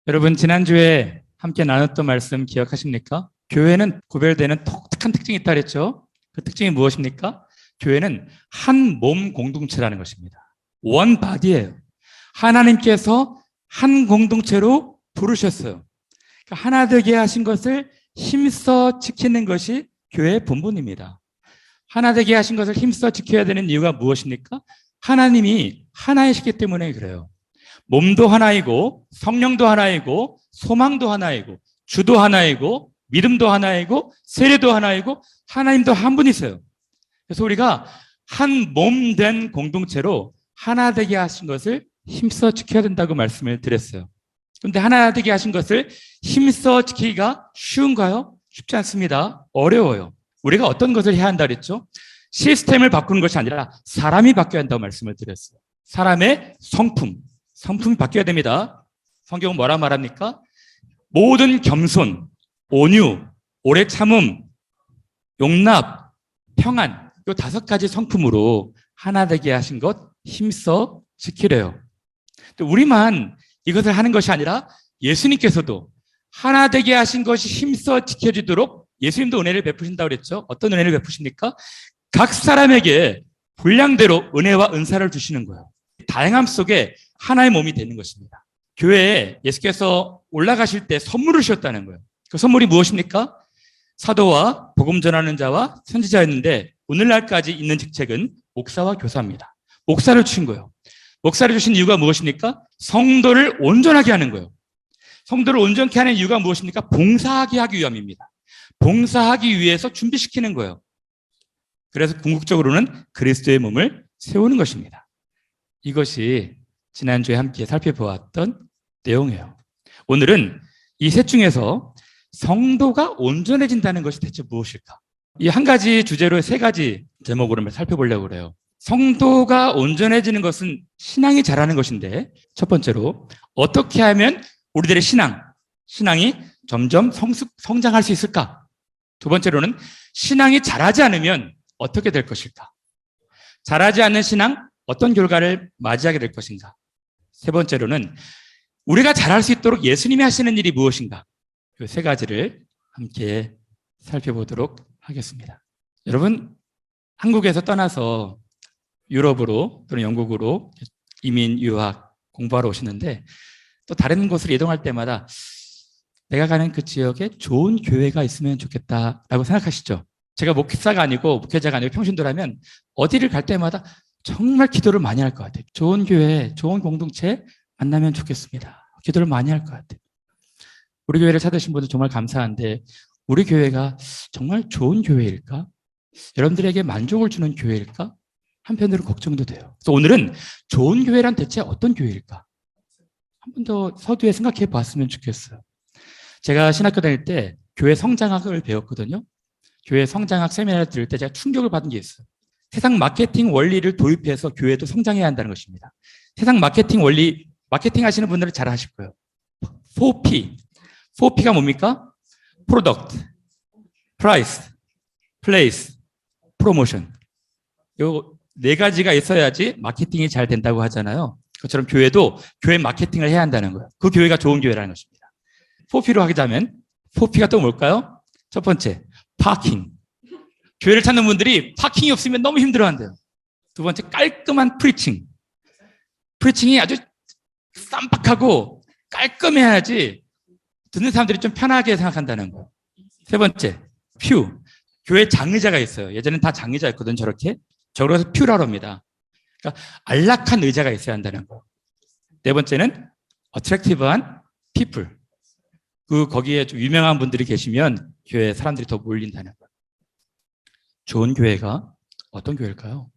여러분, 지난주에 함께 나눴던 말씀 기억하십니까? 교회는 구별되는 독특한 특징이 있다 그랬죠? 그 특징이 무엇입니까? 교회는 한 몸 공동체라는 것입니다. 원 바디예요. 하나님께서 한 공동체로 부르셨어요. 그러니까 하나 되게 하신 것을 힘써 지키는 것이 교회의 본분입니다. 하나 되게 하신 것을 힘써 지켜야 되는 이유가 무엇입니까? 하나님이 하나이시기 때문에 그래요. 몸도 하나이고 성령도 하나이고 소망도 하나이고 주도 하나이고 믿음도 하나이고 세례도 하나이고 하나님도 한 분이세요. 그래서 우리가 한 몸 된 공동체로 하나 되게 하신 것을 힘써 지켜야 된다고 말씀을 드렸어요. 그런데 하나 되게 하신 것을 힘써 지키기가 쉬운가요? 쉽지 않습니다. 어려워요. 우리가 어떤 것을 해야 한다 그랬죠? 시스템을 바꾸는 것이 아니라 사람이 바뀌어야 한다고 말씀을 드렸어요. 사람의 성품이 바뀌어야 됩니다. 성경은 뭐라 말합니까? 모든 겸손, 온유, 오래 참음, 용납, 평안, 이 5가지 성품으로 하나 되게 하신 것 힘써 지키래요. 우리만 이것을 하는 것이 아니라 예수님께서도 하나 되게 하신 것이 힘써 지켜지도록 예수님도 은혜를 베푸신다고 그랬죠. 어떤 은혜를 베푸십니까? 각 사람에게 분량대로 은혜와 은사를 주시는 거예요. 다양함 속에 하나의 몸이 되는 것입니다. 교회에 예수께서 올라가실 때 선물을 주셨다는 거예요. 그 선물이 무엇입니까? 사도와 복음 전하는 자와 선지자였는데 오늘날까지 있는 직책은 목사와 교사입니다. 목사를 주신 거예요. 목사를 주신 이유가 무엇입니까? 성도를 온전하게 하는 거예요. 성도를 온전케 하는 이유가 무엇입니까? 봉사하게 하기 위함입니다. 봉사하기 위해서 준비시키는 거예요. 그래서 궁극적으로는 그리스도의 몸을 세우는 것입니다. 이것이 지난주에 함께 살펴보았던 내용이에요. 오늘은 이 셋 중에서 성도가 온전해진다는 것이 대체 무엇일까? 이 한 가지 주제로 3가지 제목으로 살펴보려고 그래요. 성도가 온전해지는 것은 신앙이 자라는 것인데, 첫 번째로 어떻게 하면 우리들의 신앙이 점점 성장할 수 있을까? 두 번째로는 신앙이 자라지 않으면 어떻게 될 것일까? 자라지 않는 신앙, 어떤 결과를 맞이하게 될 것인가? 세 번째로는 우리가 잘할 수 있도록 예수님이 하시는 일이 무엇인가? 이 3가지를 함께 살펴보도록 하겠습니다. 여러분, 한국에서 떠나서 유럽으로 또는 영국으로 이민, 유학, 공부하러 오시는데 또 다른 곳으로 이동할 때마다 내가 가는 그 지역에 좋은 교회가 있으면 좋겠다라고 생각하시죠? 제가 목회자가 아니고 평신도라면 어디를 갈 때마다 정말 기도를 많이 할 것 같아요. 좋은 교회, 좋은 공동체 만나면 좋겠습니다. 기도를 많이 할 것 같아요. 우리 교회를 찾으신 분들 정말 감사한데 우리 교회가 정말 좋은 교회일까? 여러분들에게 만족을 주는 교회일까? 한편으로 걱정도 돼요. 그래서 오늘은 좋은 교회란 대체 어떤 교회일까? 한 번 더 서두에 생각해 봤으면 좋겠어요. 제가 신학교 다닐 때 교회 성장학을 배웠거든요. 교회 성장학 세미나를 들을 때 제가 충격을 받은 게 있어요. 세상 마케팅 원리를 도입해서 교회도 성장해야 한다는 것입니다. 세상 마케팅 원리, 마케팅 하시는 분들은 잘 아실 거예요. 4P. 4P가 뭡니까? Product, Price, Place, Promotion. 요 4가지가 있어야지 마케팅이 잘 된다고 하잖아요. 그것처럼 교회도 교회 마케팅을 해야 한다는 거예요. 그 교회가 좋은 교회라는 것입니다. 4P로 하자면 4P가 또 뭘까요? 첫 번째, 파킹. 교회를 찾는 분들이 파킹이 없으면 너무 힘들어한대요. 두 번째, 깔끔한 프리칭. 프리칭이 아주 쌈박하고 깔끔해야지 듣는 사람들이 좀 편하게 생각한다는 거예요. 세 번째, 퓨. 교회 장의자가 있어요. 예전엔 다 장의자였거든, 저렇게. 저러서 퓨라고 합니다. 그러니까 안락한 의자가 있어야 한다는 거예요. 네 번째는 어트랙티브한 피플. 거기에 좀 유명한 분들이 계시면 교회에 사람들이 더 몰린다는 거예요. 좋은 교회가 어떤 교회일까요?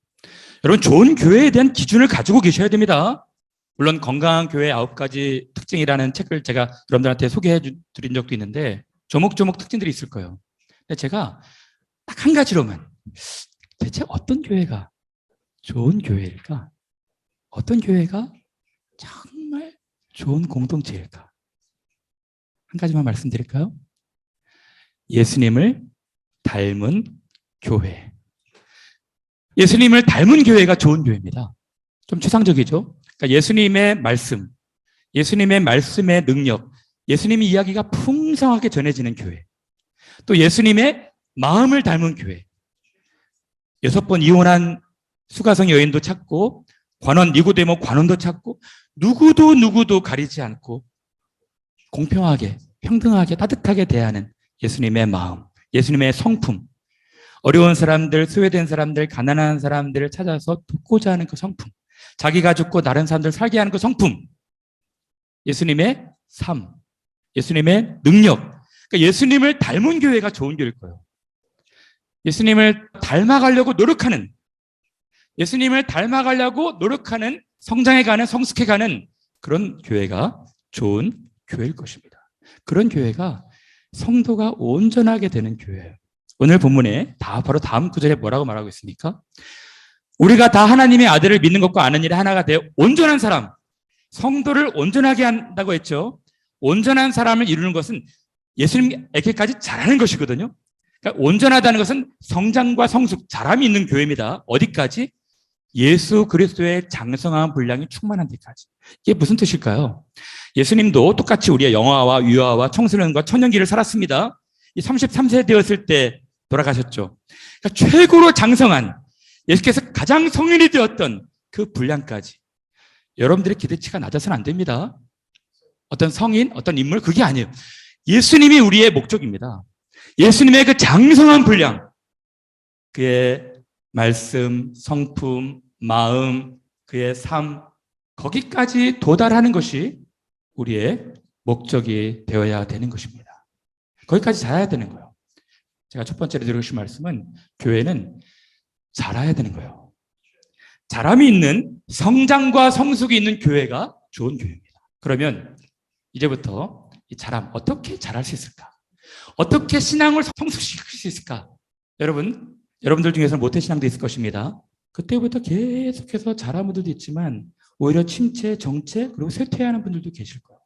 여러분, 좋은 교회에 대한 기준을 가지고 계셔야 됩니다. 물론 건강한 교회 9가지 특징이라는 책을 제가 여러분들한테 소개해 드린 적도 있는데 조목조목 특징들이 있을 거예요. 근데 제가 딱 한 가지로만 대체 어떤 교회가 좋은 교회일까? 어떤 교회가 정말 좋은 공동체일까? 한 가지만 말씀드릴까요? 예수님을 닮은 교회. 예수님을 닮은 교회가 좋은 교회입니다. 좀 추상적이죠? 그러니까 예수님의 말씀, 예수님의 말씀의 능력, 예수님의 이야기가 풍성하게 전해지는 교회, 또 예수님의 마음을 닮은 교회, 6번 이혼한 수가성 여인도 찾고 관원 니고데모 관원도 찾고 누구도 가리지 않고 공평하게 평등하게 따뜻하게 대하는 예수님의 마음, 예수님의 성품, 어려운 사람들, 소외된 사람들, 가난한 사람들을 찾아서 돕고자 하는 그 성품, 자기가 죽고 다른 사람들 살게 하는 그 성품, 예수님의 삶, 예수님의 능력, 그러니까 예수님을 닮은 교회가 좋은 교회일 거예요. 예수님을 닮아가려고 노력하는, 예수님을 닮아가려고 노력하는, 성장해가는, 성숙해가는 그런 교회가 좋은 교회일 것입니다. 그런 교회가 성도가 온전하게 되는 교회예요. 오늘 본문에 바로 다음 구절에 뭐라고 말하고 있습니까? 우리가 다 하나님의 아들을 믿는 것과 아는 일에 하나가 되어 온전한 사람, 성도를 온전하게 한다고 했죠. 온전한 사람을 이루는 것은 예수님에게까지 잘하는 것이거든요. 그러니까 온전하다는 것은 성장과 성숙, 자람이 있는 교회입니다. 어디까지? 예수 그리스도의 장성한 분량이 충만한 데까지. 이게 무슨 뜻일까요? 예수님도 똑같이 우리의 영아와 유아와 청소년과 청년기를 살았습니다. 33세 되었을 때 돌아가셨죠. 그러니까 최고로 장성한, 예수께서 가장 성인이 되었던 그 분량까지. 여러분들의 기대치가 낮아서는 안 됩니다. 어떤 성인, 어떤 인물, 그게 아니에요. 예수님이 우리의 목적입니다. 예수님의 그 장성한 분량, 그의 말씀, 성품, 마음, 그의 삶, 거기까지 도달하는 것이 우리의 목적이 되어야 되는 것입니다. 거기까지 자라야 되는 거예요. 제가 첫 번째로 드리고 싶은 말씀은 교회는 자라야 되는 거예요. 자람이 있는, 성장과 성숙이 있는 교회가 좋은 교회입니다. 그러면 이제부터 이 자람, 어떻게 자랄 수 있을까? 어떻게 신앙을 성숙시킬 수 있을까? 여러분들 중에서는 모태신앙도 있을 것입니다. 그때부터 계속해서 자라는 분들도 있지만 오히려 침체, 정체, 그리고 쇠퇴하는 분들도 계실 거예요.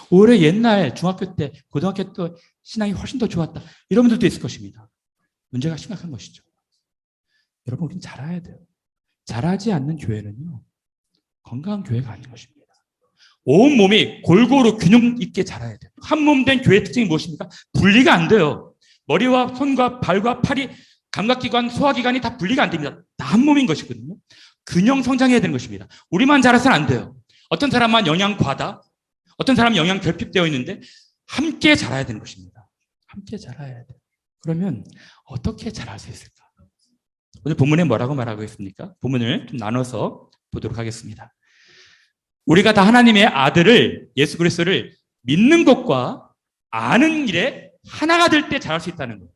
오히려 옛날 중학교 때, 고등학교 때 신앙이 훨씬 더 좋았다, 이런 분들도 있을 것입니다. 문제가 심각한 것이죠. 여러분, 우리는 자라야 돼요. 자라지 않는 교회는요, 건강한 교회가 아닌 것입니다. 온 몸이 골고루 균형 있게 자라야 돼요. 한 몸 된 교회의 특징이 무엇입니까? 분리가 안 돼요. 머리와 손과 발과 팔이, 감각기관, 소화기관이 다 분리가 안 됩니다. 다 한 몸인 것이거든요. 균형 성장해야 되는 것입니다. 우리만 자라서는 안 돼요. 어떤 사람만 영양 과다, 어떤 사람은 영양 결핍되어 있는데 함께 자라야 되는 것입니다. 함께 자라야 돼요. 그러면 어떻게 자랄 수 있을까? 오늘 본문에 뭐라고 말하고 있습니까? 본문을 좀 나눠서 보도록 하겠습니다. 우리가 다 하나님의 아들을, 예수 그리스도를 믿는 것과 아는 일에 하나가 될 때 자랄 수 있다는 거예요.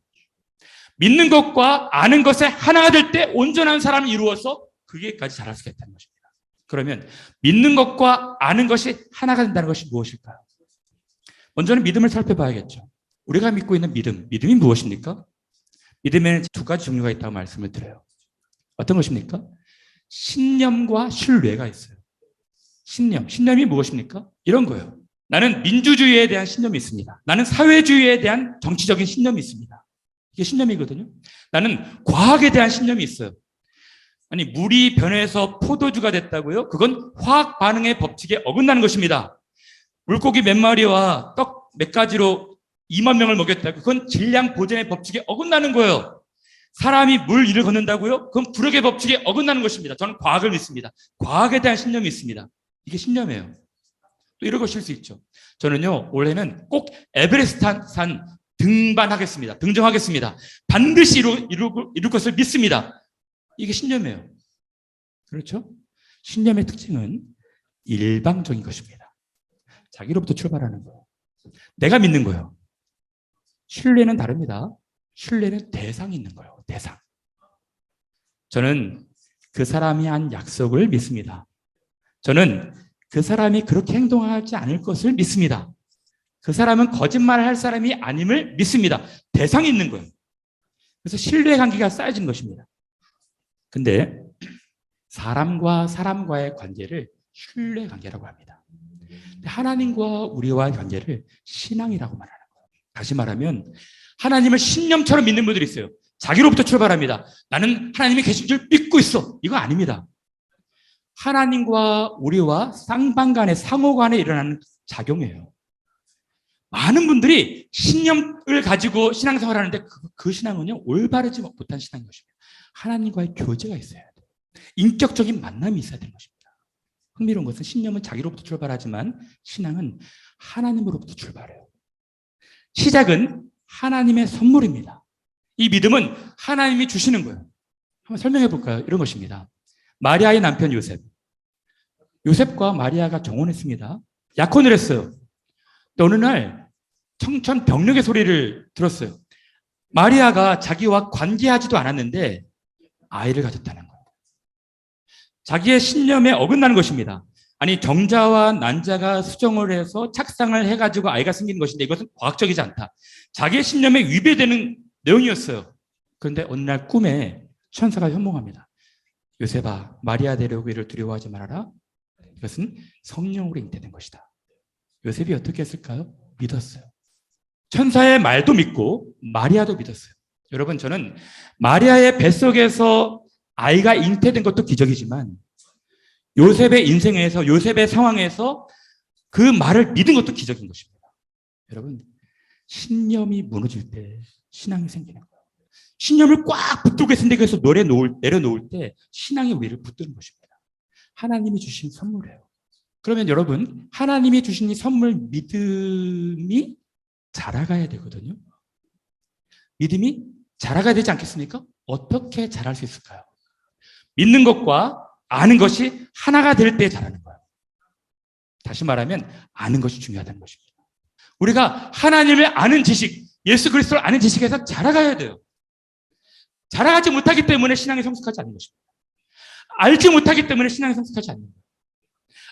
믿는 것과 아는 것에 하나가 될 때 온전한 사람을 이루어서 그게까지 자랄 수가 있다는 것입니다. 그러면 믿는 것과 아는 것이 하나가 된다는 것이 무엇일까요? 먼저는 믿음을 살펴봐야겠죠. 우리가 믿고 있는 믿음이 무엇입니까? 믿음에는 두 가지 종류가 있다고 말씀을 드려요. 어떤 것입니까? 신념과 신뢰가 있어요. 신념이 무엇입니까? 이런 거예요. 나는 민주주의에 대한 신념이 있습니다. 나는 사회주의에 대한 정치적인 신념이 있습니다. 이게 신념이거든요. 나는 과학에 대한 신념이 있어요. 아니, 물이 변해서 포도주가 됐다고요? 그건 화학 반응의 법칙에 어긋나는 것입니다. 물고기 몇 마리와 떡 몇 가지로 2만 명을 먹였다고, 그건 질량 보존의 법칙에 어긋나는 거예요. 사람이 물 위를 걷는다고요? 그건 부력의 법칙에 어긋나는 것입니다. 저는 과학을 믿습니다. 과학에 대한 신념이 있습니다. 이게 신념이에요. 또 이런 것일 수 있죠. 저는요, 올해는 꼭 에베레스트 산 등반하겠습니다. 등정하겠습니다. 반드시 이룰 것을 믿습니다. 이게 신념이에요. 그렇죠? 신념의 특징은 일방적인 것입니다. 자기로부터 출발하는 거예요. 내가 믿는 거예요. 신뢰는 다릅니다. 신뢰는 대상이 있는 거예요. 대상. 저는 그 사람이 한 약속을 믿습니다. 저는 그 사람이 그렇게 행동하지 않을 것을 믿습니다. 그 사람은 거짓말을 할 사람이 아님을 믿습니다. 대상이 있는 거예요. 그래서 신뢰 관계가 쌓여지는 것입니다. 근데 사람과 사람과의 관계를 신뢰 관계라고 합니다. 하나님과 우리와의 관계를 신앙이라고 말하는 거예요. 다시 말하면 하나님을 신념처럼 믿는 분들이 있어요. 자기로부터 출발합니다. 나는 하나님이 계신 줄 믿고 있어. 이거 아닙니다. 하나님과 우리와 쌍방간의 상호간에 일어나는 작용이에요. 많은 분들이 신념을 가지고 신앙생활을 하는데 그 신앙은요, 올바르지 못한 신앙인 것입니다. 하나님과의 교제가 있어야 돼요. 인격적인 만남이 있어야 되는 것입니다. 흥미로운 것은 신념은 자기로부터 출발하지만 신앙은 하나님으로부터 출발해요. 시작은 하나님의 선물입니다. 이 믿음은 하나님이 주시는 거예요. 한번 설명해 볼까요? 이런 것입니다. 마리아의 남편 요셉. 요셉과 마리아가 정혼했습니다. 약혼을 했어요. 어느 날 청천벽력의 소리를 들었어요. 마리아가 자기와 관계하지도 않았는데 아이를 가졌다는 거예요. 자기의 신념에 어긋나는 것입니다. 아니, 정자와 난자가 수정을 해서 착상을 해가지고 아이가 생긴 것인데 이것은 과학적이지 않다. 자기의 신념에 위배되는 내용이었어요. 그런데 어느 날 꿈에 천사가 현몽합니다. 요셉아, 마리아 데려오기를 두려워하지 말아라. 이것은 성령으로 잉태된 것이다. 요셉이 어떻게 했을까요? 믿었어요. 천사의 말도 믿고 마리아도 믿었어요. 여러분, 저는 마리아의 뱃속에서 아이가 잉태된 것도 기적이지만 요셉의 인생에서, 요셉의 상황에서 그 말을 믿은 것도 기적인 것입니다. 여러분, 신념이 무너질 때 신앙이 생기는 거예요. 신념을 꽉 붙들고 있는데 그래서 내려놓을 때 신앙이 우리를 붙드는 것입니다. 하나님이 주신 선물이에요. 그러면 여러분, 하나님이 주신 이 선물 믿음이 자라가야 되거든요. 믿음이 자라가야 되지 않겠습니까? 어떻게 자랄 수 있을까요? 믿는 것과 아는 것이 하나가 될 때 자라는 거예요. 다시 말하면 아는 것이 중요하다는 것입니다. 우리가 하나님을 아는 지식, 예수 그리스도를 아는 지식에서 자라가야 돼요. 자라가지 못하기 때문에 신앙이 성숙하지 않는 것입니다. 알지 못하기 때문에 신앙이 성숙하지 않는 거예요.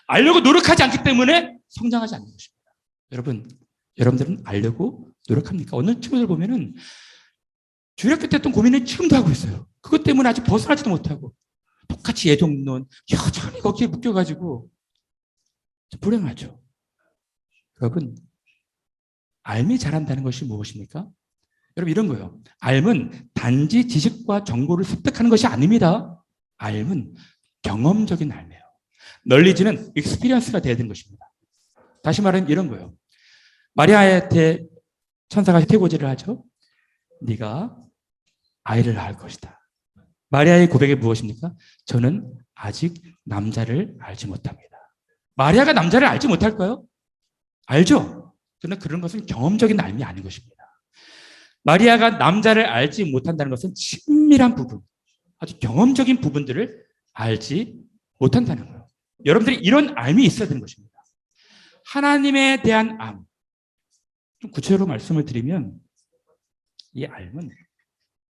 알려고 노력하지 않기 때문에 성장하지 않는 것입니다. 여러분들은 알려고 노력합니까? 어느 친구들 보면은 주일학교 때 했던 고민을 지금도 하고 있어요. 그것 때문에 아직 벗어나지도 못하고 똑같이 예종론 여전히 거기에 묶여가지고 불행하죠. 여러분, 알미 잘한다는 것이 무엇입니까? 여러분, 이런 거예요. 알은 단지 지식과 정보를 습득하는 것이 아닙니다. 알은 경험적인 알매요. 널리지는 익스피리언스가 돼야 되는 것입니다. 다시 말하면 이런 거예요. 마리아한테 천사가 태고지를 하죠. 네가 아이를 낳을 것이다. 마리아의 고백이 무엇입니까? 저는 아직 남자를 알지 못합니다. 마리아가 남자를 알지 못할까요? 알죠. 그러나 그런 것은 경험적인 알미 아닌 것입니다. 마리아가 남자를 알지 못한다는 것은 친밀한 부분, 아주 경험적인 부분들을 알지 못한다는 거예요. 여러분들이 이런 알미 있어야 되는 것입니다. 하나님에 대한 암. 좀 구체적으로 말씀을 드리면 이 알은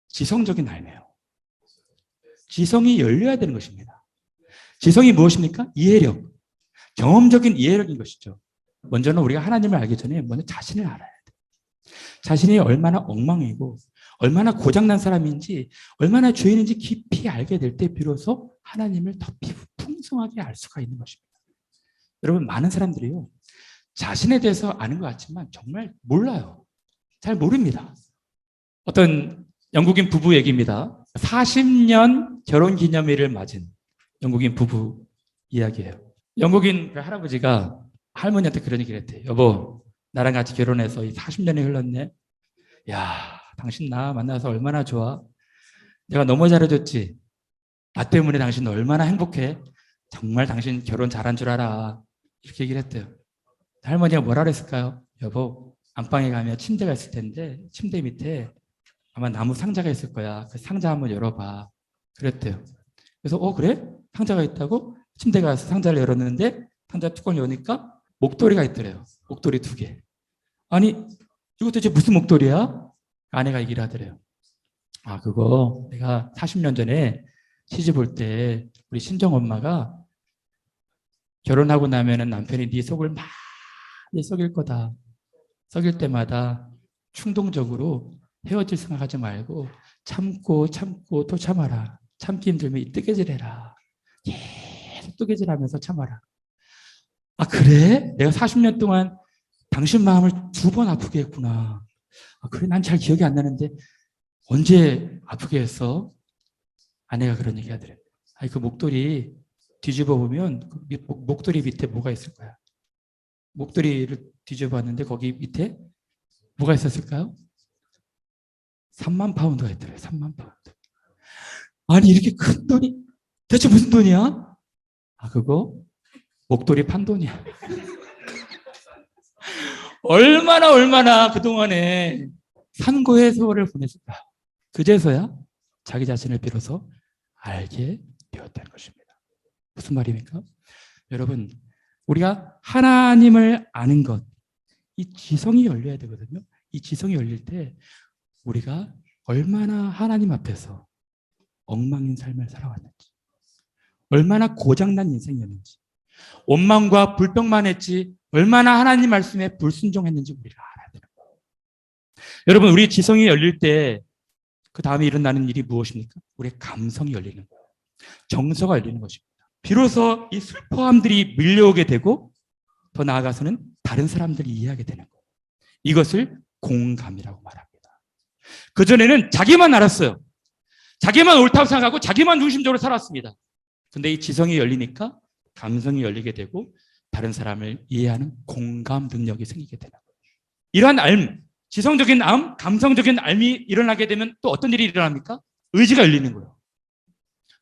지성적인 알매요. 지성이 열려야 되는 것입니다. 지성이 무엇입니까? 이해력. 경험적인 이해력인 것이죠. 먼저는 우리가 하나님을 알기 전에 먼저 자신을 알아야 돼요. 자신이 얼마나 엉망이고 얼마나 고장난 사람인지 얼마나 죄인인지 깊이 알게 될 때 비로소 하나님을 더 풍성하게 알 수가 있는 것입니다. 여러분, 많은 사람들이요, 자신에 대해서 아는 것 같지만 정말 몰라요. 잘 모릅니다. 어떤 영국인 부부 얘기입니다. 40년 결혼기념일을 맞은 영국인 부부 이야기예요. 영국인 그 할아버지가 할머니한테 그런 얘기를 했대요. 여보, 나랑 같이 결혼해서 40년이 흘렀네. 야, 당신 나 만나서 얼마나 좋아. 내가 너무 잘해줬지. 나 때문에 당신 얼마나 행복해. 정말 당신 결혼 잘한 줄 알아. 이렇게 얘기를 했대요. 할머니가 뭐라 그랬을까요? 여보, 안방에 가면 침대가 있을 텐데 침대 밑에 아마 나무 상자가 있을 거야. 그 상자 한번 열어봐. 그랬대요. 그래서 그래? 상자가 있다고? 침대 가서 상자를 열었는데 상자 뚜껑을 여니까 목도리가 있더래요. 목도리 2개. 아니, 이거 도대체 무슨 목도리야? 아내가 얘기를 하더래요. 아, 그거 내가 40년 전에 시집 올 때 우리 친정 엄마가 결혼하고 나면은 남편이 네 속을 많이 썩일 거다. 썩일 때마다 충동적으로 헤어질 생각하지 말고 참고 또 참아라. 참기 힘들면 이 뜨개질해라. 계속 뜨개질하면서 참아라. 아, 그래? 내가 40년 동안 당신 마음을 2번 아프게 했구나. 아, 그래? 난 잘 기억이 안 나는데 언제 아프게 했어? 아내가 그런 얘기 하더래. 아니, 그 목도리 뒤집어 보면 그 목도리 밑에 뭐가 있을 거야. 목도리를 뒤져봤는데 거기 밑에 뭐가 있었을까요? 3만 파운드가 있더래요. 3만 파운드. 아니 이렇게 큰 돈이 대체 무슨 돈이야? 아 그거 목도리 판 돈이야. 얼마나 그동안에 산고의 세월을 보냈을까. 그제서야 자기 자신을 비로소 알게 되었다는 것입니다. 무슨 말입니까? 여러분 우리가 하나님을 아는 것, 이 지성이 열려야 되거든요. 이 지성이 열릴 때 우리가 얼마나 하나님 앞에서 엉망인 삶을 살아왔는지, 얼마나 고장난 인생이었는지, 원망과 불평만 했지 얼마나 하나님 말씀에 불순종했는지 우리가 알아야 되는 거예요. 여러분 우리 지성이 열릴 때 그 다음에 일어나는 일이 무엇입니까? 우리의 감성이 열리는 거예요. 정서가 열리는 것입니다. 비로소 이 슬퍼함들이 밀려오게 되고 더 나아가서는 다른 사람들이 이해하게 되는 거예요. 이것을 공감이라고 말합니다. 그전에는 자기만 알았어요. 자기만 옳다고 생각하고 자기만 중심적으로 살았습니다. 근데 이 지성이 열리니까 감성이 열리게 되고 다른 사람을 이해하는 공감 능력이 생기게 되는 거예요. 이러한 알, 지성적인 알, 감성적인 알미 일어나게 되면 또 어떤 일이 일어납니까? 의지가 열리는 거예요.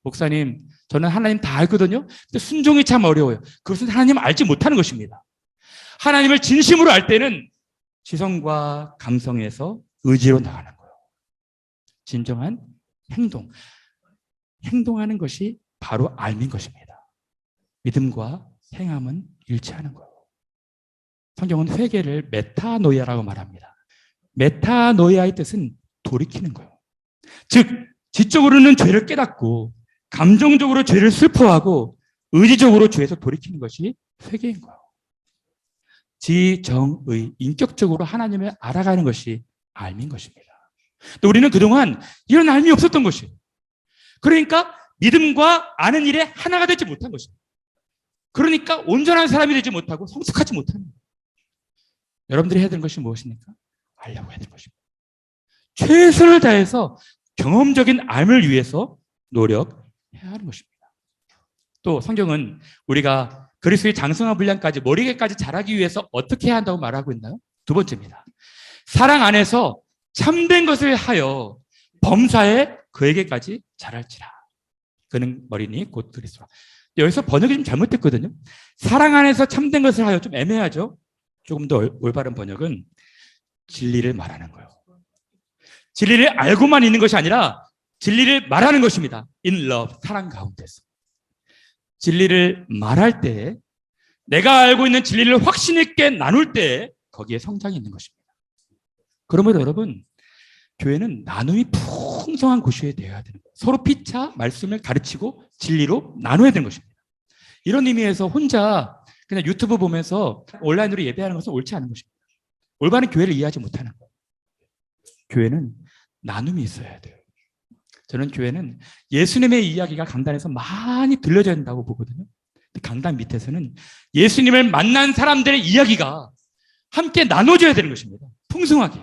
목사님, 저는 하나님 다 알거든요. 근데 순종이 참 어려워요. 그것은 하나님을 알지 못하는 것입니다. 하나님을 진심으로 알 때는 지성과 감성에서 의지로 나가는 거예요. 진정한 행동. 행동하는 것이 바로 알민 것입니다. 믿음과 행함은 일치하는 거예요. 성경은 회개를 메타노이아라고 말합니다. 메타노이아의 뜻은 돌이키는 거예요. 즉, 지적으로는 죄를 깨닫고 감정적으로 죄를 슬퍼하고 의지적으로 죄에서 돌이키는 것이 회개인 거예요. 지정의, 인격적으로 하나님을 알아가는 것이 알미인 것입니다. 또 우리는 그동안 이런 알미 없었던 것이에요. 그러니까 믿음과 아는 일에 하나가 되지 못한 것입니다. 그러니까 온전한 사람이 되지 못하고 성숙하지 못하는 거예요. 여러분들이 해야 되는 것이 무엇입니까? 알려고 해야 되는 것입니다. 최선을 다해서 경험적인 암을 위해서 노력해야 하는 것입니다. 또 성경은 우리가 그리스도의 장성한 분량까지 머리에까지 자라기 위해서 어떻게 해야 한다고 말하고 있나요? 두 번째입니다. 사랑 안에서 참된 것을 하여 범사에 그에게까지 자랄지라. 그는 머리니 곧 그리스도라. 여기서 번역이 좀 잘못됐거든요. 사랑 안에서 참된 것을 하여 좀 애매하죠. 조금 더 올바른 번역은 진리를 말하는 거예요. 진리를 알고만 있는 것이 아니라 진리를 말하는 것입니다. In love, 사랑 가운데서. 진리를 말할 때, 내가 알고 있는 진리를 확신 있게 나눌 때 거기에 성장이 있는 것입니다. 그러므로 여러분, 교회는 나눔이 풍성한 곳이 되어야 되는 거예요. 서로 피차 말씀을 가르치고 진리로 나눠야 되는 것입니다. 이런 의미에서 혼자 그냥 유튜브 보면서 온라인으로 예배하는 것은 옳지 않은 것입니다. 올바른 교회를 이해하지 못하는 거예요. 교회는 나눔이 있어야 돼요. 저는 교회는 예수님의 이야기가 강단에서 많이 들려져야 된다고 보거든요. 강단 밑에서는 예수님을 만난 사람들의 이야기가 함께 나눠져야 되는 것입니다. 풍성하게.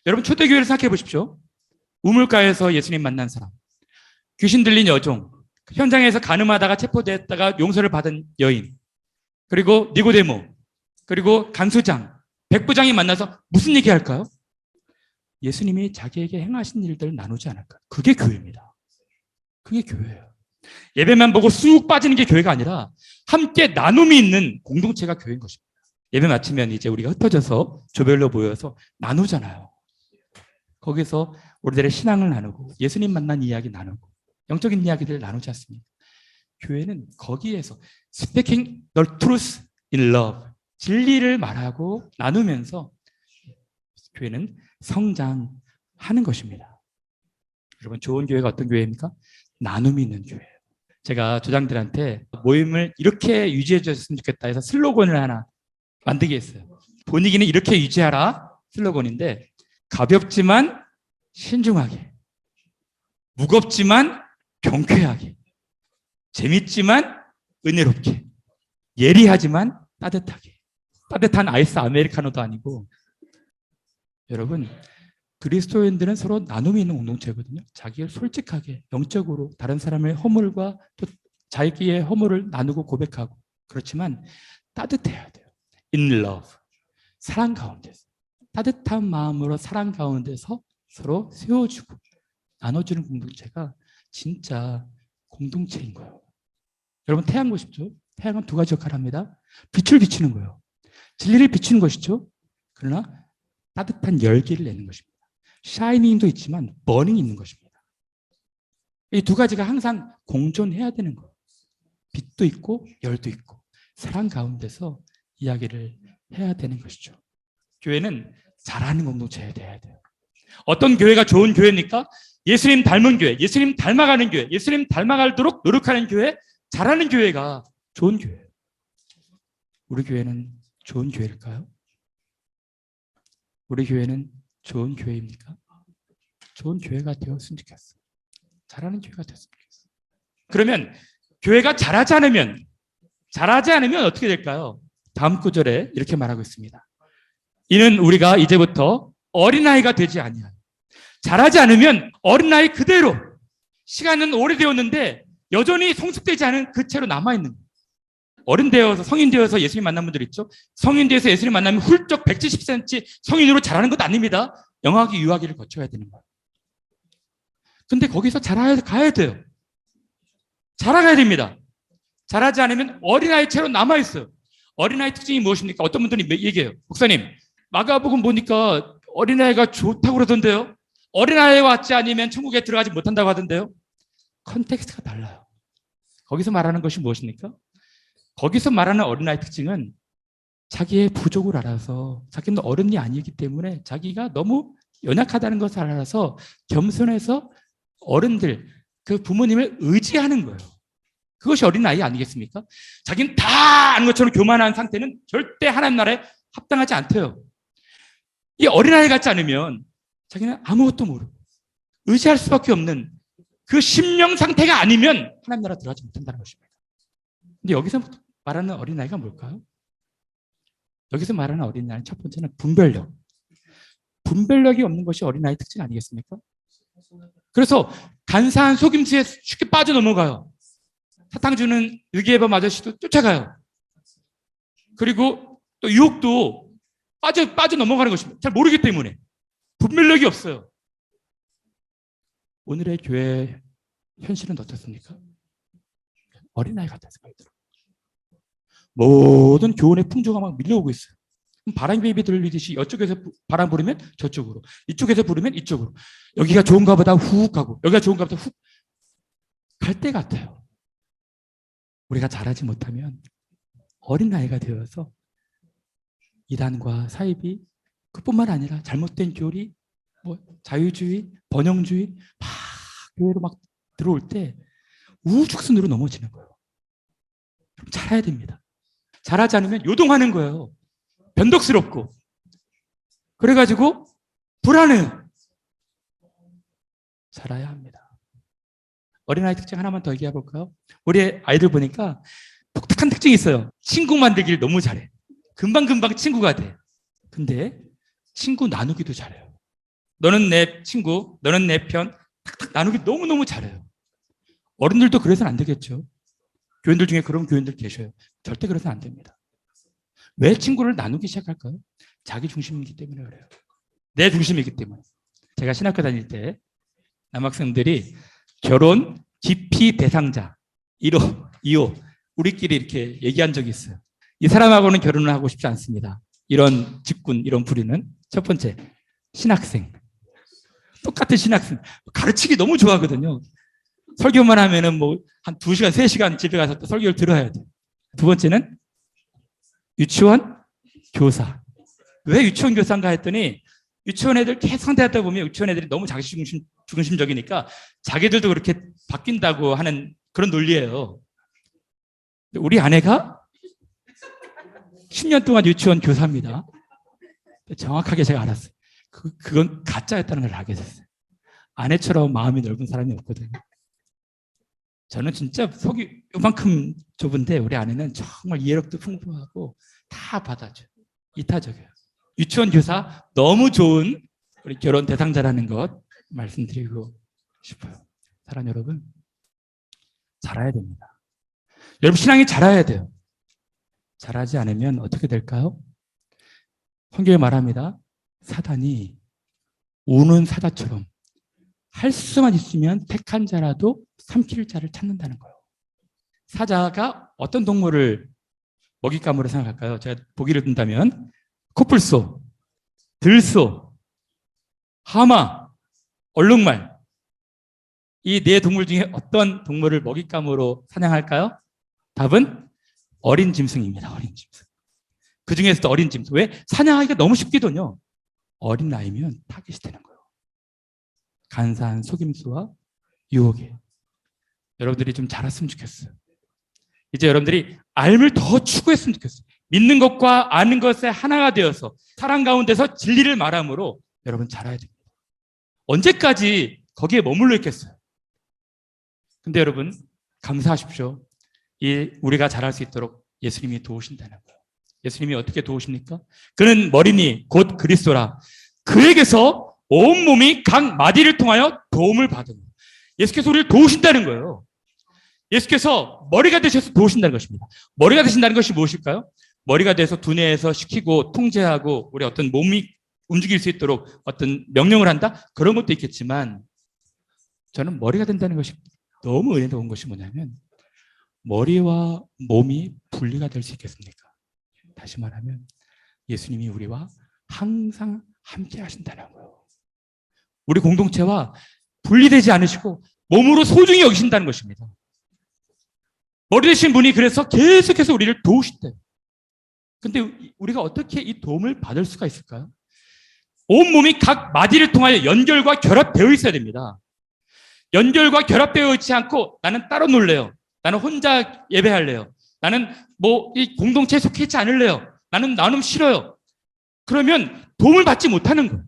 여러분 초대교회를 생각해 보십시오. 우물가에서 예수님 만난 사람, 귀신 들린 여종, 현장에서 간음하다가 체포됐다가 용서를 받은 여인, 그리고 니고데모, 그리고 간수장, 백부장이 만나서 무슨 얘기할까요? 예수님이 자기에게 행하신 일들을 나누지 않을까? 그게 교회입니다. 그게 교회예요. 예배만 보고 쑥 빠지는 게 교회가 아니라 함께 나눔이 있는 공동체가 교회인 것입니다. 예배 마치면 이제 우리가 흩어져서 조별로 모여서 나누잖아요. 거기서 우리들의 신앙을 나누고 예수님 만난 이야기 나누고 영적인 이야기들을 나누지 않습니까? 교회는 거기에서 speaking the truth in love, 진리를 말하고 나누면서 교회는 성장하는 것입니다. 여러분 좋은 교회가 어떤 교회입니까? 나눔이 있는 교회예요. 제가 조장들한테 모임을 이렇게 유지해 주셨으면 좋겠다 해서 슬로건을 하나 만들게 했어요. 분위기는 이렇게 유지하라 슬로건인데, 가볍지만 신중하게, 무겁지만 경쾌하게, 재밌지만 은혜롭게, 예리하지만 따뜻하게. 따뜻한 아이스 아메리카노도 아니고. 여러분 그리스도인들은 서로 나눔이 있는 공동체거든요. 자기를 솔직하게 영적으로 다른 사람의 허물과 또 자기의 허물을 나누고 고백하고, 그렇지만 따뜻해야 돼요. In love. 사랑 가운데서, 따뜻한 마음으로 사랑 가운데서 서로 세워주고 나눠주는 공동체가 진짜 공동체인 거예요. 여러분 태양 보십시오. 태양은 두 가지 역할을 합니다. 빛을 비추는 거예요. 진리를 비추는 것이죠. 그러나 따뜻한 열기를 내는 것입니다. 샤이닝도 있지만 버닝이 있는 것입니다. 이 두 가지가 항상 공존해야 되는 거예요. 빛도 있고 열도 있고 사랑 가운데서 이야기를 해야 되는 것이죠. 교회는 잘하는 공동체여야 돼요. 어떤 교회가 좋은 교회입니까? 예수님 닮은 교회, 예수님 닮아가는 교회, 예수님 닮아가도록 노력하는 교회, 잘하는 교회가 좋은 교회예요. 우리 교회는 좋은 교회일까요? 우리 교회는 좋은 교회입니까? 좋은 교회가 되었으면 좋겠어요. 잘하는 교회가 되었으면 좋겠어요. 그러면 교회가 잘하지 않으면 어떻게 될까요? 다음 구절에 이렇게 말하고 있습니다. 이는 우리가 이제부터 어린아이가 되지 아니하여. 잘하지 않으면 어린아이 그대로 시간은 오래되었는데 여전히 성숙되지 않은 그 채로 남아있는 거예요. 어른 되어서 성인 되어서 예수님 만난 분들 있죠. 성인 되어서 예수님 만나면 훌쩍 170cm 성인으로 자라는 것도 아닙니다. 영아기 유아기를 거쳐야 되는 거예요. 근데 거기서 자라가야 돼요. 자라가야 됩니다. 자라지 않으면 어린아이 채로 남아있어요. 어린아이 특징이 무엇입니까? 어떤 분들이 얘기해요. 목사님, 마가복음 보니까 어린아이가 좋다고 그러던데요. 어린아이에 왔지 않으면 천국에 들어가지 못한다고 하던데요. 컨텍스트가 달라요. 거기서 말하는 것이 무엇입니까? 거기서 말하는 어린아이 특징은 자기의 부족을 알아서 자기는 어른이 아니기 때문에 자기가 너무 연약하다는 것을 알아서 겸손해서 어른들, 그 부모님을 의지하는 거예요. 그것이 어린아이 아니겠습니까? 자기는 다 아는 것처럼 교만한 상태는 절대 하나님 나라에 합당하지 않대요. 이 어린아이 같지 않으면 자기는 아무것도 모르고 의지할 수밖에 없는 그 심령 상태가 아니면 하나님 나라 들어가지 못한다는 것입니다. 근데 여기서 말하는 어린아이가 뭘까요? 여기서 말하는 어린아이는 첫 번째는 분별력. 분별력이 없는 것이 어린아이 특징 아니겠습니까? 그래서 간사한 속임수에 쉽게 빠져 넘어가요. 사탕 주는 의기예범 아저씨도 쫓아가요. 그리고 또 유혹도 빠져 넘어가는 것입니다. 잘 모르기 때문에. 분별력이 없어요. 오늘의 교회 현실은 어떻습니까? 어린아이 같은 생각이 들어요. 모든 교훈의 풍조가 막 밀려오고 있어요. 바람이 들리듯이 이쪽에서 바람 부르면 저쪽으로, 이쪽에서 부르면 이쪽으로. 여기가 좋은가 보다 훅 가고, 여기가 좋은가 보다 훅 갈 때 같아요. 우리가 잘하지 못하면 어린아이가 되어서 이단과 사이비, 그뿐만 아니라 잘못된 교리, 자유주의, 번영주의 막 교회로 막 들어올 때 우죽순으로 넘어지는 거예요. 그럼 잘해야 됩니다. 잘하지 않으면 요동하는 거예요. 변덕스럽고. 그래가지고 불안해요. 잘해야 합니다. 어린아이 특징 하나만 더 얘기해 볼까요? 우리 아이들 보니까 독특한 특징이 있어요. 친구 만들기를 너무 잘해. 금방금방 친구가 돼. 근데 친구 나누기도 잘해요. 너는 내 친구, 너는 내 편, 탁탁 나누기 너무너무 잘해요. 어른들도 그래서는 안 되겠죠. 교인들 중에 그런 교인들 계셔요. 절대 그래서는 안 됩니다. 왜 친구를 나누기 시작할까요? 자기 중심이기 때문에 그래요. 내 중심이기 때문에. 제가 신학교 다닐 때 남학생들이 결혼 기피 대상자 1호, 2호 우리끼리 이렇게 얘기한 적이 있어요. 이 사람하고는 결혼을 하고 싶지 않습니다. 이런 직군, 이런 부류는. 첫 번째, 신학생. 똑같은 신학생. 가르치기 너무 좋아하거든요. 설교만 하면은 한 2시간, 3시간 집에 가서 또 설교를 들어야 돼요. 두 번째는 유치원 교사. 왜 유치원 교사인가 했더니 유치원 애들 계속 상대하다 보면 유치원 애들이 너무 자기 중심적이니까 자기들도 그렇게 바뀐다고 하는 그런 논리예요. 우리 아내가 10년 동안 유치원 교사입니다. 정확하게 제가 알았어요. 그건 가짜였다는 걸 알게 됐어요. 아내처럼 마음이 넓은 사람이 없거든요. 저는 진짜 속이 이만큼 좁은데 우리 아내는 정말 이해력도 풍부하고 다 받아줘요. 이타적이에요. 유치원 교사 너무 좋은 우리 결혼 대상자라는 것 말씀드리고 싶어요. 사랑 여러분, 잘해야 됩니다. 여러분 신앙이 잘해야 돼요. 잘하지 않으면 어떻게 될까요? 성경에 말합니다. 사단이 우는 사자처럼 할 수만 있으면 택한 자라도 삼킬 자를 찾는다는 거예요. 사자가 어떤 동물을 먹잇감으로 생각할까요? 제가 보기를 든다면 코뿔소, 들소, 하마, 얼룩말, 이 네 동물 중에 어떤 동물을 먹잇감으로 사냥할까요? 답은 어린 짐승입니다. 어린 짐승. 그 중에서도 어린 짐승. 왜? 사냥하기가 너무 쉽거든요. 어린 나이면 타깃이 되는 거예요. 간사한 속임수와 유혹에. 여러분들이 좀 자랐으면 좋겠어요. 이제 여러분들이 알을 더 추구했으면 좋겠어요. 믿는 것과 아는 것에 하나가 되어서 사랑 가운데서 진리를 말함으로 여러분 자라야 됩니다. 언제까지 거기에 머물러 있겠어요? 근데 여러분 감사하십시오. 우리가 자랄 수 있도록 예수님이 도우신다는 거예요. 예수님이 어떻게 도우십니까? 그는 머리니 곧 그리스도라. 그에게서 온몸이 각 마디를 통하여 도움을 받은 거예요. 예수께서 우리를 도우신다는 거예요. 예수께서 머리가 되셔서 도우신다는 것입니다. 머리가 되신다는 것이 무엇일까요? 머리가 돼서 두뇌에서 시키고 통제하고 우리 어떤 몸이 움직일 수 있도록 어떤 명령을 한다? 그런 것도 있겠지만 저는 머리가 된다는 것이 너무 은혜로운 것이 뭐냐면 머리와 몸이 분리가 될 수 있겠습니까? 다시 말하면 예수님이 우리와 항상 함께 하신다는 거예요. 우리 공동체와 분리되지 않으시고 몸으로 소중히 여기신다는 것입니다. 머리 되신 분이 그래서 계속해서 우리를 도우신대요. 근데 우리가 어떻게 이 도움을 받을 수가 있을까요? 온몸이 각 마디를 통하여 연결과 결합되어 있어야 됩니다. 연결과 결합되어 있지 않고 나는 따로 놀래요. 나는 혼자 예배할래요. 나는 이 공동체에 속해 있지 않을래요. 나는 나눔 싫어요. 그러면 도움을 받지 못하는 거예요.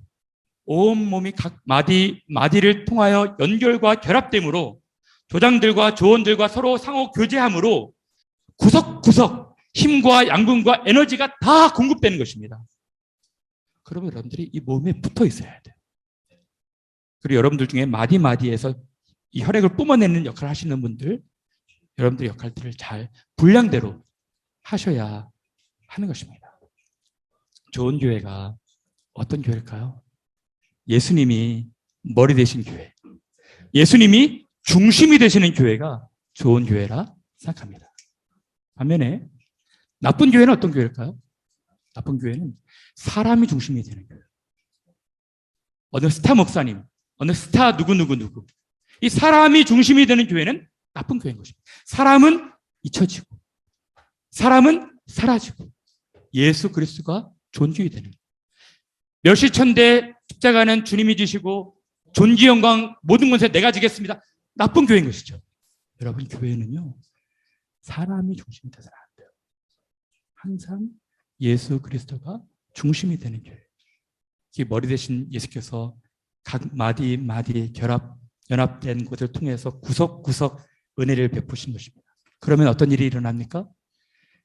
온몸이 각 마디를 통하여 연결과 결합됨으로 조장들과 조언들과 서로 상호 교제함으로 구석구석 힘과 양분과 에너지가 다 공급되는 것입니다. 그러면 여러분들이 이 몸에 붙어 있어야 돼요. 그리고 여러분들 중에 마디마디에서 이 혈액을 뿜어내는 역할을 하시는 분들, 여러분들의 역할들을 잘 분량대로 하셔야 하는 것입니다. 좋은 교회가 어떤 교회일까요? 예수님이 머리 되신 교회, 예수님이 중심이 되시는 교회가 좋은 교회라 생각합니다. 반면에 나쁜 교회는 어떤 교회일까요? 나쁜 교회는 사람이 중심이 되는 교회. 어느 스타 목사님, 어느 스타 누구. 이 사람이 중심이 되는 교회는 나쁜 교회인 것입니다. 사람은 잊혀지고 사람은 사라지고 예수 그리스도가 존귀이 되는 거예요. 멸시천대 십자가는 주님이 지시고 존귀 영광 모든 것에 내가 지겠습니다. 나쁜 교회인 것이죠. 여러분 교회는요 사람이 중심이 돼서는 안 돼요. 항상 예수 그리스도가 중심이 되는 교회. 이 머리 대신 예수께서 각 마디 연합된 것을 통해서 구석구석 은혜를 베푸신 것입니다. 그러면 어떤 일이 일어납니까?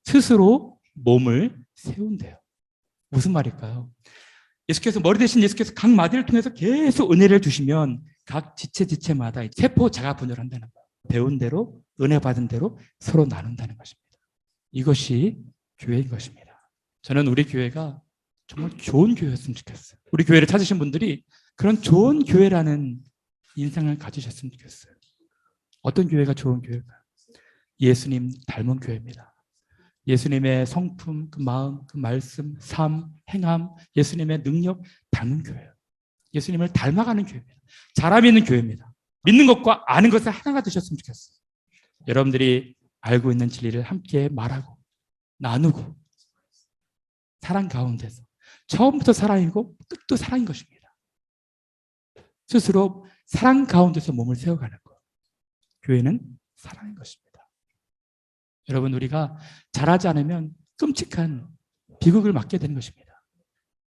스스로 몸을 세운대요. 무슨 말일까요? 예수께서 머리 대신 예수께서 각 마디를 통해서 계속 은혜를 주시면 각 지체마다 세포 자가 분열을 한다는 거예요. 배운 대로 은혜 받은 대로 서로 나눈다는 것입니다. 이것이 교회인 것입니다. 저는 우리 교회가 정말 좋은 교회였으면 좋겠어요. 우리 교회를 찾으신 분들이 그런 좋은 교회라는 인상을 가지셨으면 좋겠어요. 어떤 교회가 좋은 교회일까요? 예수님 닮은 교회입니다. 예수님의 성품, 그 마음, 그 말씀, 삶, 행함, 예수님의 능력 닮은 교회예요. 예수님을 닮아가는 교회입니다. 자람 있는 교회입니다. 믿는 것과 아는 것에 하나가 되셨으면 좋겠어요. 여러분들이 알고 있는 진리를 함께 말하고 나누고 사랑 가운데서 처음부터 사랑이고 끝도 사랑인 것입니다. 스스로 사랑 가운데서 몸을 세워가는 것. 교회는 사랑인 것입니다. 여러분 우리가 잘하지 않으면 끔찍한 비극을 맞게 되는 것입니다.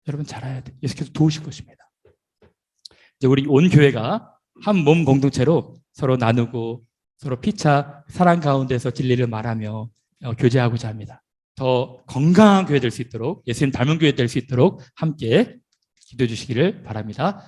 여러분 잘해야 돼요. 예수께서 도우실 것입니다. 이제 우리 온 교회가 한 몸 공동체로 서로 나누고 서로 피차 사랑 가운데서 진리를 말하며 교제하고자 합니다. 더 건강한 교회 될 수 있도록 예수님 닮은 교회 될 수 있도록 함께 기도해 주시기를 바랍니다.